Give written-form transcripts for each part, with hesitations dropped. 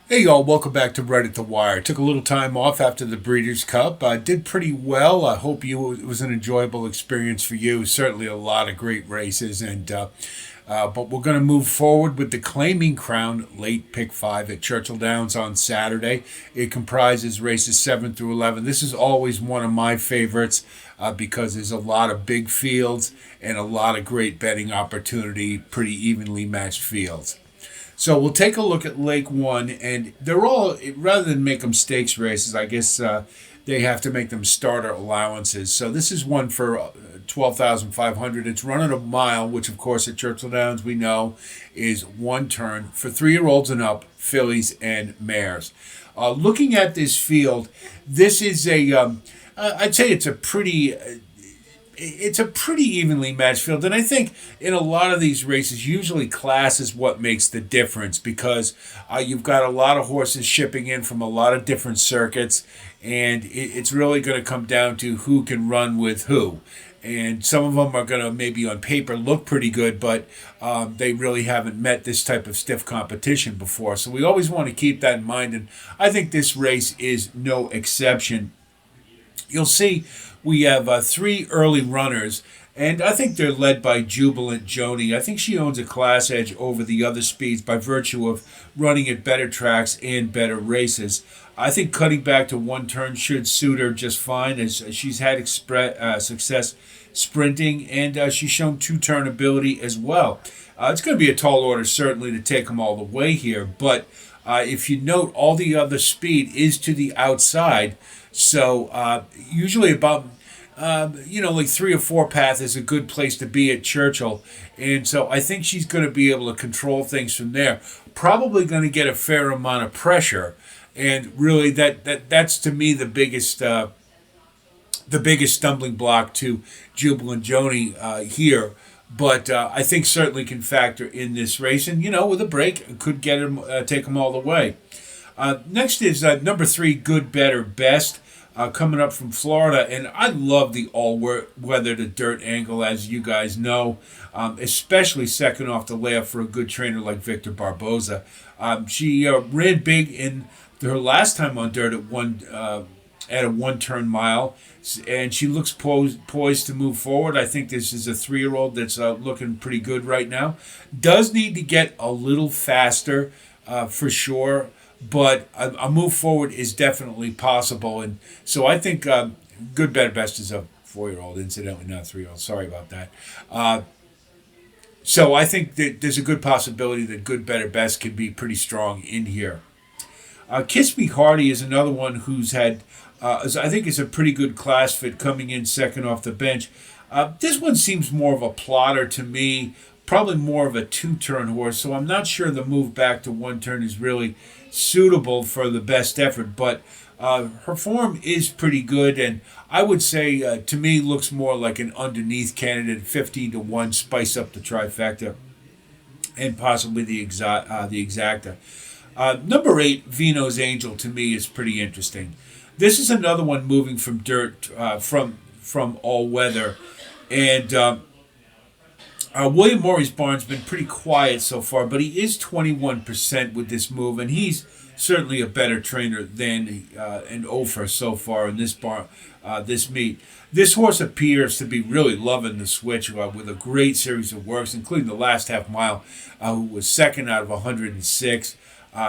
Hey y'all, welcome back to Right at the Wire. Took a little time off after the Breeders' Cup. Did pretty well. I hope it was an enjoyable experience for you. Certainly a lot of great races, but we're going to move forward with the Claiming Crown late pick five at Churchill Downs on Saturday. It comprises races 7 through 11. This is always one of my favorites because there's a lot of big fields and a lot of great betting opportunity, pretty evenly matched fields. So we'll take a look at Lake One, and they're all, rather than make them stakes races, I guess they have to make them starter allowances. So this is one for 12,500. It's running a mile, which of course at Churchill Downs we know is one turn for 3-year-olds and up, fillies and mares. Looking at this field, this is I'd say it's a pretty evenly matched field. And I think in a lot of these races, usually class is what makes the difference because you've got a lot of horses shipping in from a lot of different circuits, and it's really going to come down to who can run with who. And some of them are going to maybe on paper look pretty good, but they really haven't met this type of stiff competition before. So we always want to keep that in mind, and I think this race is no exception. You'll see we have 3 early runners, and I think they're led by Jubilant Joni. I think she owns a class edge over the other speeds by virtue of running at better tracks and better races. I think cutting back to one turn should suit her just fine, as she's had success sprinting, and she's shown two-turn ability as well. It's going to be a tall order, certainly, to take them all the way here, but if you note, all the other speed is to the outside. So usually about, like 3 or 4 path is a good place to be at Churchill. And so I think she's going to be able to control things from there. Probably going to get a fair amount of pressure. And really that's to me the biggest stumbling block to Jubilant Joni here. But I think certainly can factor in this race. And, with a break, could get him, take him all the way. Next is number 3, Good, Better, Best, coming up from Florida. And I love the all-weather to dirt angle, as you guys know, especially second off the layup for a good trainer like Victor Barboza. She ran big in her last time on dirt at a one-turn mile, and she looks poised to move forward. I think this is a 3-year-old that's looking pretty good right now. Does need to get a little faster for sure, but a move forward is definitely possible. And so I think Good, Better, Best is a 4-year-old, incidentally, not a 3-year-old. Sorry about that. So I think that there's a good possibility that Good, Better, Best can be pretty strong in here. Kiss Me Hardy is another one who's had, I think is a pretty good class fit coming in second off the bench. This one seems more of a plotter to me, probably more of a 2-turn horse, so I'm not sure the move back to 1 turn is really suitable for the best effort, but her form is pretty good, and I would say, to me, looks more like an underneath candidate, 15-1, spice up the trifecta, and possibly the exacta. Number 8, Vino's Angel, to me is pretty interesting. This is another one moving from dirt, from all weather, and William Morris Barnes been pretty quiet so far, but he is 21% with this move, and he's certainly a better trainer than an Ofer so far in this meet. This horse appears to be really loving the switch with a great series of works, including the last half mile, who was second out of 106.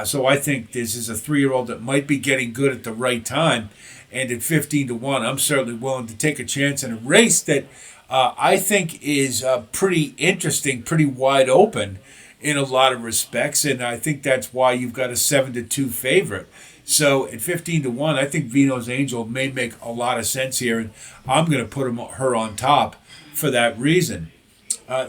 So I think this is a 3-year-old that might be getting good at the right time. And at 15-1, I'm certainly willing to take a chance in a race that I think is pretty interesting, pretty wide open in a lot of respects. And I think that's why you've got a 7-2 favorite. So at 15-1, I think Vino's Angel may make a lot of sense here. And I'm going to put her on top for that reason.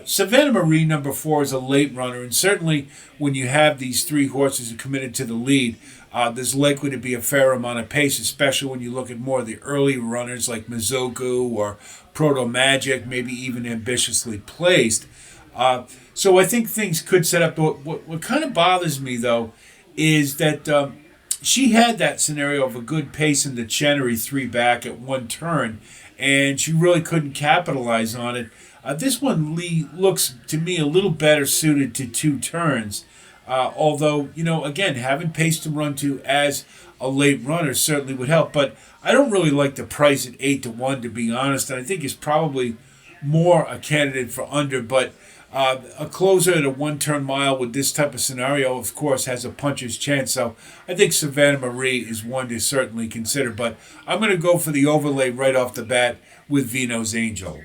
Savannah Marie, number 4, is a late runner, and certainly when you have these 3 horses who committed to the lead, there's likely to be a fair amount of pace, especially when you look at more of the early runners like Mizogu or Proto Magic, maybe even ambitiously placed. So I think things could set up. What kind of bothers me, though, is that she had that scenario of a good pace in the Chenery 3 back at 1 turn, and she really couldn't capitalize on it. This one looks to me a little better suited to 2 turns. Although, again, having pace to run to as a late runner certainly would help. But I don't really like the price at 8-1, to be honest. And I think he's probably more a candidate for under. But a closer at a one-turn mile with this type of scenario, of course, has a puncher's chance. So I think Savannah Marie is one to certainly consider. But I'm going to go for the overlay right off the bat with Vino's Angel.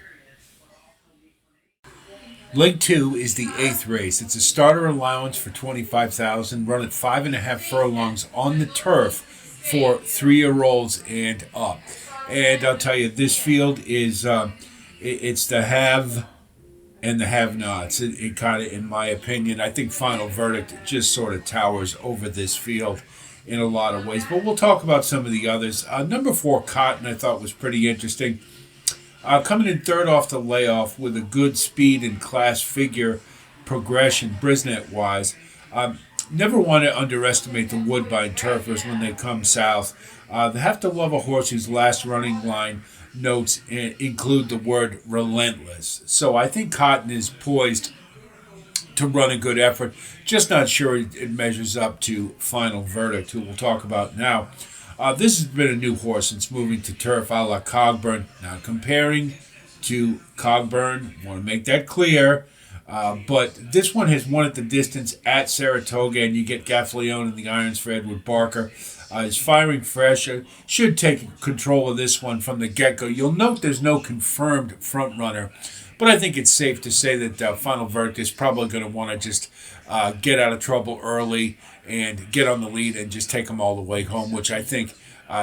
Leg 2 is the 8th race. It's a starter allowance for $25,000, run at 5.5 furlongs on the turf for 3-year-olds and up. And I'll tell you, this field is it's the have and the have-nots. It kind of, in my opinion, I think Final Verdict just sort of towers over this field in a lot of ways. But we'll talk about some of the others. Number 4, Cotton, I thought was pretty interesting. Coming in third off the layoff with a good speed and class figure progression, Brisnet-wise. Never want to underestimate the Woodbine Turfers when they come south. They have to love a horse whose last running line notes include the word relentless. So I think Cotton is poised to run a good effort. Just not sure it measures up to Final Verdict, who we'll talk about now. This has been a new horse since moving to turf a la Cogburn. Now, comparing to Cogburn, I want to make that clear. But this one has won at the distance at Saratoga, and you get Gaffleone in the irons for Edward Barker. He's firing fresh. Should take control of this one from the get-go. You'll note there's no confirmed front runner, but I think it's safe to say that Final Verdict is probably going to want to just get out of trouble early and get on the lead and just take them all the way home, which I think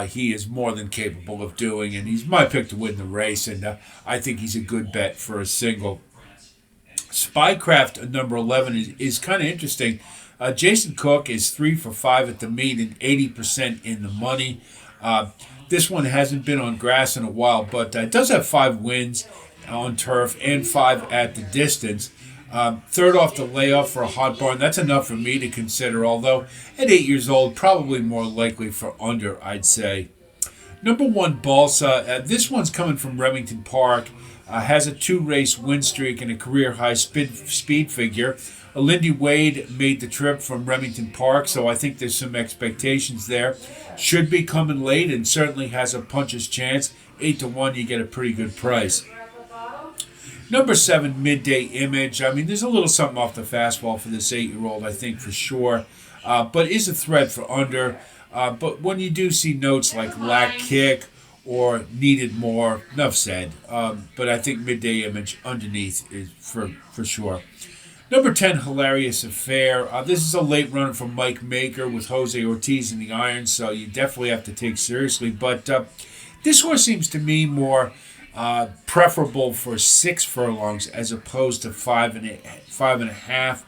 he is more than capable of doing. And he's my pick to win the race, and I think he's a good bet for a single. Spycraft, number 11, is kind of interesting. Jason Cook is 3 for 5 at the meet and 80% in the money. This one hasn't been on grass in a while, but does have 5 wins on turf and 5 at the distance. Third off the layoff for a hot barn. That's enough for me to consider, although at 8 years old, probably more likely for under, I'd say. Number 1, Balsa. This one's coming from Remington Park. Has a 2-race win streak and a career-high speed figure. Lindy Wade made the trip from Remington Park, so I think there's some expectations there. Should be coming late and certainly has a puncher's chance. 8-1, you get a pretty good price. Number 7, Midday Image. I mean, there's a little something off the fastball for this 8-year-old, I think, for sure. But is a threat for under. But when you do see notes like lack kick or needed more, enough said. But I think Midday Image underneath is for sure. Number 10, Hilarious Affair. This is a late runner from Mike Maker with Jose Ortiz in the irons, so you definitely have to take seriously. But this horse seems to me more preferable for 6 furlongs as opposed to 5.5.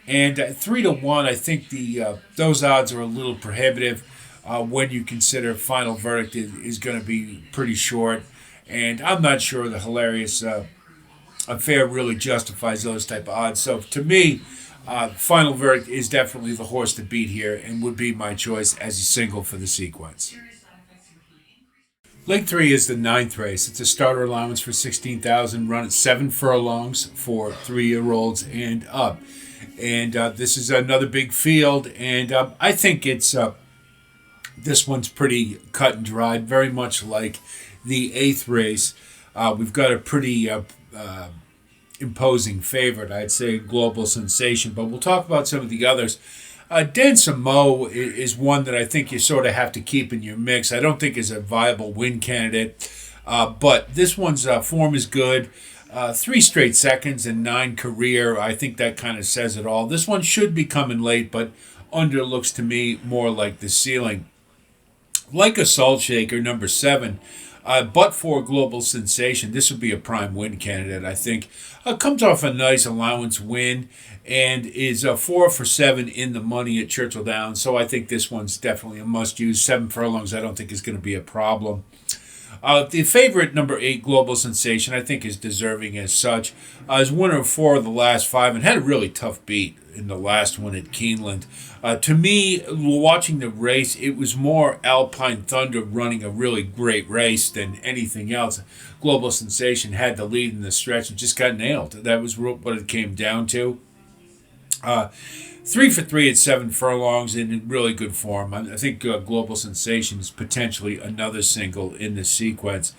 And 3-1, I think those odds are a little prohibitive when you consider Final Verdict is going to be pretty short. And I'm not sure the Hilarious Affair really justifies those type of odds. So to me, Final Verdict is definitely the horse to beat here and would be my choice as a single for the sequence. Leg 3 is the 9th race. It's a starter allowance for $16,000, run at 7 furlongs for 3-year-olds and up. And this is another big field, and I think it's this one's pretty cut and dried, very much like the 8th race. We've got a pretty imposing favorite, I'd say, Global Sensation, but we'll talk about some of the others. Dansamo is one that I think you sort of have to keep in your mix. I don't think is a viable win candidate, but this one's form is good. 3 straight seconds and 9 career. I think that kind of says it all. This one should be coming late, but under looks to me more like the ceiling. Like a Salt Shaker, number 7. But for Global Sensation, this would be a prime win candidate, I think. Comes off a nice allowance win and is 4 for 7 in the money at Churchill Downs. So I think this one's definitely a must-use. 7 furlongs I don't think is going to be a problem. The favorite, number 8, Global Sensation, I think is deserving as such. Is winner of 4 of the last 5 and had a really tough beat in the last one at Keeneland. To me, watching the race, it was more Alpine Thunder running a really great race than anything else. Global Sensation had the lead in the stretch and just got nailed. That was what it came down to. Three for three at 7 furlongs in really good form. I think Global Sensation is potentially another single in this sequence.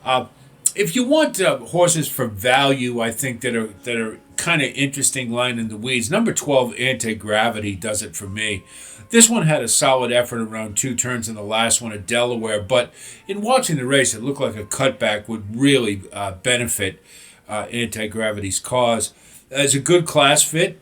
Uh, if you want horses for value, I think that are kind of interesting line in the weeds. Number 12, Anti Gravity, does it for me. This one had a solid effort around 2 turns in the last one at Delaware, but in watching the race, it looked like a cutback would really benefit Anti Gravity's cause. As a good class fit,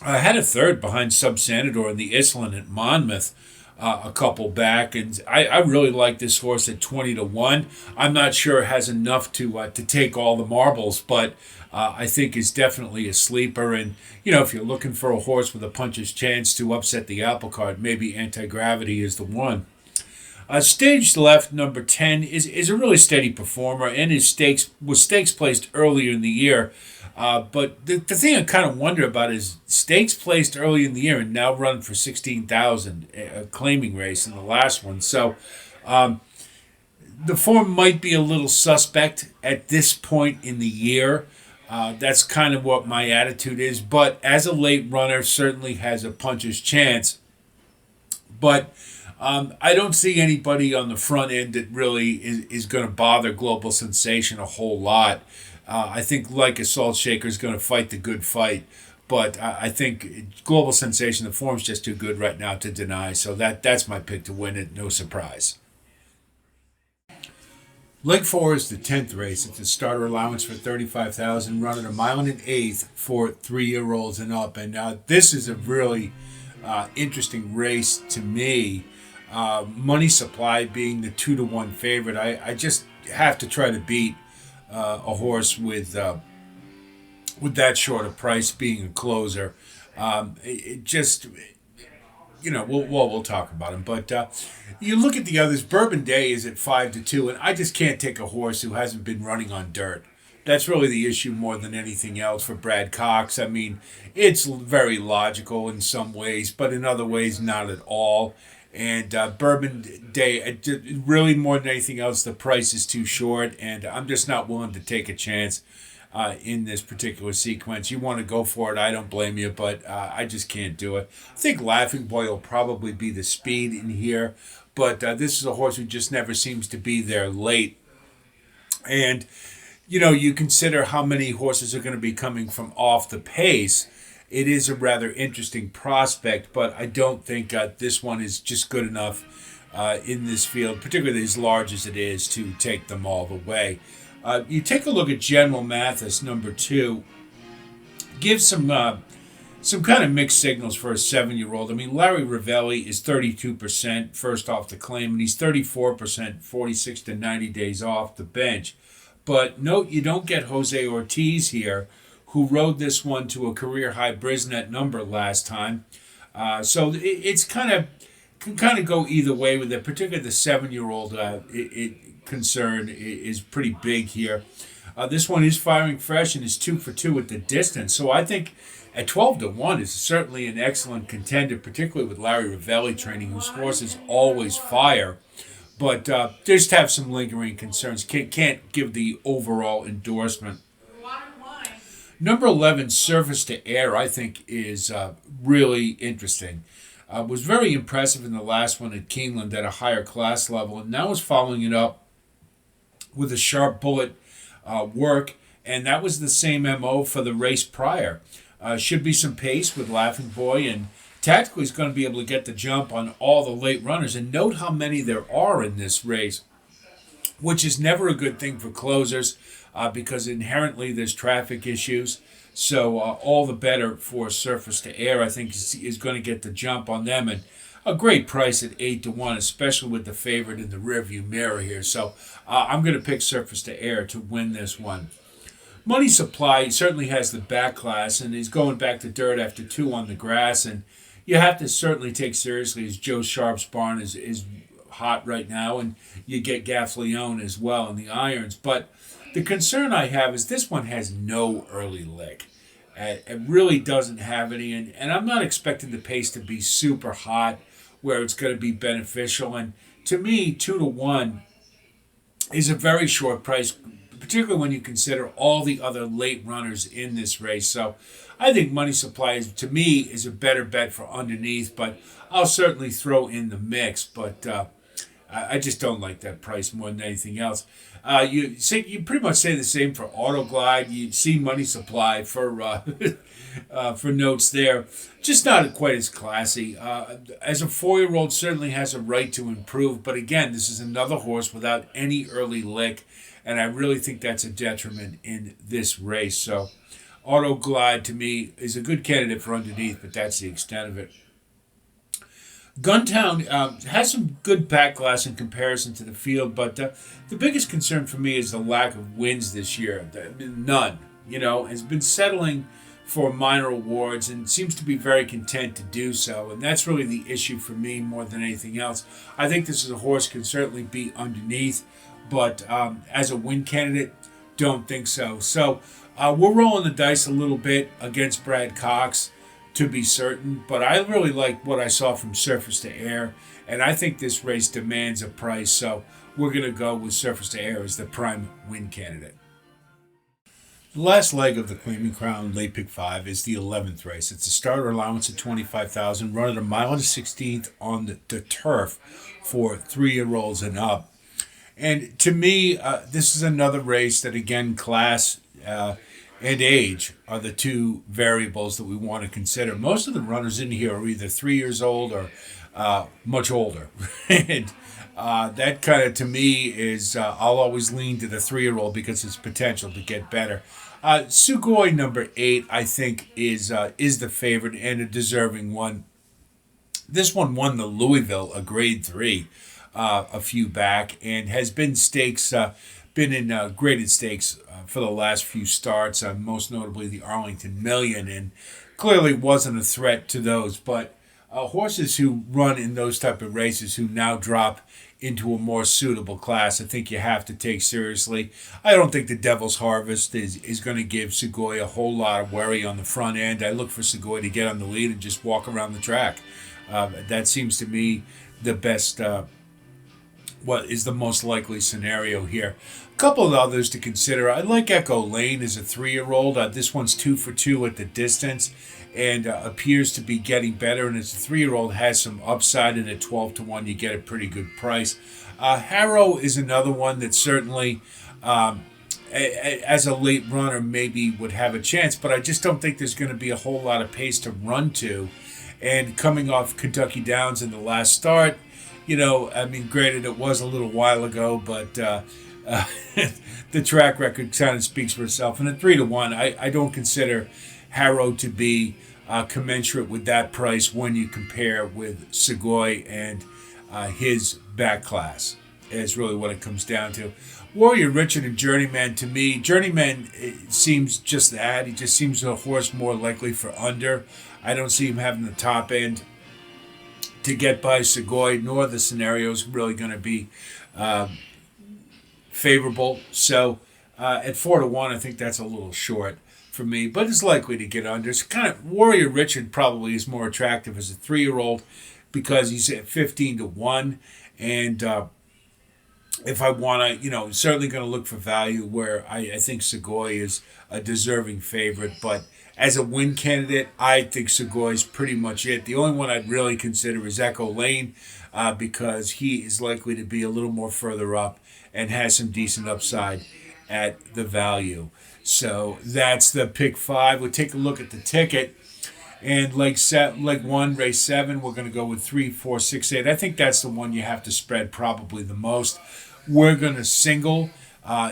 I had a third behind Subsanador in the Islin at Monmouth a couple back, and I really like this horse at 20 to 1. I'm not sure it has enough to take all the marbles, but I think is definitely a sleeper. And if you're looking for a horse with a puncher's chance to upset the apple cart, maybe Anti Gravity is the one. Stage left, number 10, is a really steady performer and was stakes placed earlier in the year. But the thing I kind of wonder about is stakes placed early in the year and now run for 16,000, a claiming race in the last one. So the form might be a little suspect at this point in the year. That's kind of what my attitude is. But as a late runner, certainly has a puncher's chance. But I don't see anybody on the front end that really is going to bother Global Sensation a whole lot. I think Like a Salt Shaker is going to fight the good fight, but I think Global Sensation, the form's just too good right now to deny. So that's my pick to win it. No surprise. Leg 4 is the 10th race. It's a starter allowance for 35,000, running a mile and an eighth for 3-year-olds and up. And this is a really interesting race to me. Money Supply being the 2 to 1 favorite. I just have to try to beat a horse with that short a price being a closer. It just, we'll talk about him. But you look at the others. Bourbon Day is at 5 to 2, and I just can't take a horse who hasn't been running on dirt. That's really the issue more than anything else for Brad Cox. I mean, it's very logical in some ways, but in other ways, not at all. And Bourbon Day, really more than anything else, the price is too short, and I'm just not willing to take a chance in this particular sequence. You want to go for it, I don't blame you, but I just can't do it. I think Laughing Boy will probably be the speed in here, but this is a horse who just never seems to be there late. And, you consider how many horses are going to be coming from off the pace. It is a rather interesting prospect, but I don't think this one is just good enough in this field, particularly as large as it is, to take them all the way. You take a look at General Mathis, number 2, gives some kind of mixed signals for a 7-year-old. I mean, Larry Ravelli is 32% first off the claim, and he's 34%, 46 to 90 days off the bench. But note, you don't get Jose Ortiz here, who rode this one to a career-high Brisnet number last time. So it's can kind of go either way with it, particularly the 7-year-old concern is pretty big here. This one is firing fresh and is 2 for 2 at the distance. So I think at 12 to 1 is certainly an excellent contender, particularly with Larry Ravelli training, whose horses always fire. But just have some lingering concerns. Can't give the overall endorsement. Number 11, Surface to Air, I think is really interesting. Was very impressive in the last one at Keeneland at a higher class level, and now is following it up with a sharp bullet work, and that was the same MO for the race prior. Should be some pace with Laughing Boy, and tactically is going to be able to get the jump on all the late runners. And note how many there are in this race, which is never a good thing for closers. Because inherently there's traffic issues. So all the better for Surface to Air, I think, is going to get the jump on them. And a great price at 8 to 1, especially with the favorite in the rearview mirror here. So I'm going to pick Surface to Air to win this one. Money Supply certainly has the back class, and he's going back to dirt after 2 on the grass. And you have to certainly take seriously as Joe Sharp's barn is hot right now, and you get Gaffleone as well in the irons. But the concern I have is this one has no early lick. It really doesn't have any, and I'm not expecting the pace to be super hot where it's going to be beneficial. And to me, 2 to 1 is a very short price particularly when you consider all the other late runners in this race. So I think Money Supply is, to me, is a better bet for underneath, but I'll certainly throw in the mix. But I just don't like that price more than anything else. You pretty much say the same for Autoglide. You see Money Supply for for notes there, just not quite as classy. As a 4-year-old, certainly has a right to improve, but again, this is another horse without any early lick, and I really think that's a detriment in this race. So, Autoglide to me is a good candidate for underneath, but that's the extent of it. Guntown has some good back glass in comparison to the field, but the biggest concern for me is the lack of wins this year. None, has been settling for minor awards and seems to be very content to do so, and that's really the issue for me more than anything else. I think this is a horse can certainly be underneath, but as a win candidate, don't think so. So we're rolling the dice a little bit against Brad Cox, to be certain, but I really like what I saw from Surface to Air, and I think this race demands a price, so we're going to go with Surface to Air as the prime win candidate. The last leg of the Claiming Crown Late Pick 5 is the 11th race. It's a starter allowance of $25,000, run at a mile and a 16th on the turf for 3-year-olds and up. And to me, this is another race that, again, class and age are the two variables that we want to consider. Most of the runners in here are either 3 years old or much older. And that kind of, to me, is I'll always lean to the 3-year-old because it's potential to get better. Sugoi number 8, I think, is the favorite and a deserving one. This one won the Louisville, a grade 3, a few back, and has been been in graded stakes for the last few starts, most notably the Arlington Million, and clearly wasn't a threat to those. But horses who run in those type of races who now drop into a more suitable class, I think you have to take seriously. I don't think the Devil's Harvest is going to give Sugoi a whole lot of worry on the front end. I look for Sugoi to get on the lead and just walk around the track. That seems to me the best, what is the most likely scenario here. A couple of others to consider. I like Echo Lane as a 3-year-old. This one's 2 for 2 at the distance and appears to be getting better. And as a 3-year-old, has some upside, and at 12 to 1, you get a pretty good price. Harrow is another one that certainly, as a late runner, maybe would have a chance, but I just don't think there's going to be a whole lot of pace to run to. And coming off Kentucky Downs in the last start, granted, it was a little while ago, but the track record kind of speaks for itself. And at 3 to 1, I don't consider Harrow to be commensurate with that price when you compare with Sugoi and his back class, is really what it comes down to. Warrior Richard and Journeyman, to me, Journeyman seems just that. He just seems a horse more likely for under. I don't see him having the top end to get by Sugoi, nor the scenarios really going to be favorable. So at 4 to 1, I think that's a little short for me, but it's likely to get under. It's kind of Warrior Richard probably is more attractive as a 3-year-old because he's at 15 to 1, and if I want to, certainly going to look for value where I think Sugoi is a deserving favorite, but as a win candidate, I think Sugoi is pretty much it. The only one I'd really consider is Echo Lane because he is likely to be a little more further up and has some decent upside at the value. So that's the pick 5. We'll take a look at the ticket. And leg 1, race 7, we're going to go with 3, 4, 6, 8. I think that's the one you have to spread probably the most. We're going to single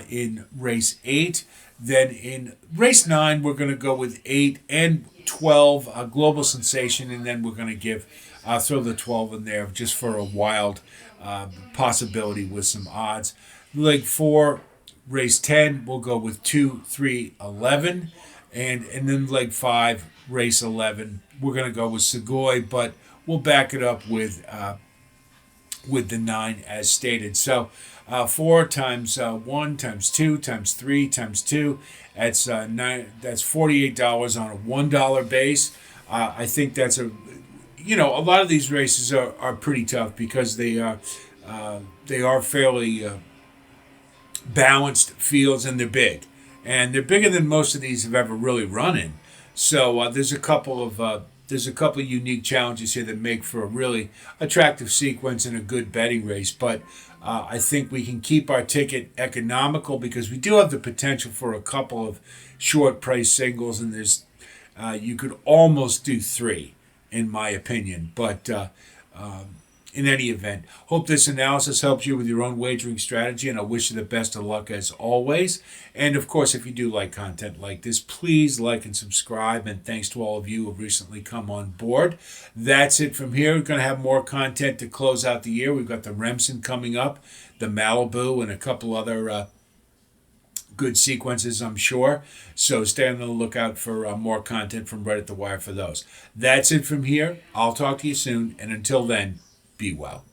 in race 8. Then in race 9, we're going to go with 8 and 12, a global sensation, and then we're going to throw the 12 in there just for a wild possibility with some odds. Leg 4, race 10, we'll go with 2, 3, 11, and then leg 5, race 11, we're going to go with Sugoi, but we'll back it up with the 9 as stated. So 4 times 1 times 2 times 3 times 2, that's $48 on a $1 base. I think that's a lot of these races are pretty tough because they are fairly balanced fields, and they're big, and they're bigger than most of these have ever really run in. So there's a couple of unique challenges here that make for a really attractive sequence and a good betting race. But I think we can keep our ticket economical because we do have the potential for a couple of short price singles, and there's you could almost do three, in my opinion. But in any event, hope this analysis helps you with your own wagering strategy, and I wish you the best of luck as always. And of course, if you do like content like this, please like and subscribe. And thanks to all of you who have recently come on board. That's it from here. We're going to have more content to close out the year. We've got the Remsen coming up, the Malibu, and a couple other good sequences, I'm sure. So stay on the lookout for more content from Right at the Wire for those. That's it from here. I'll talk to you soon. And until then, be well.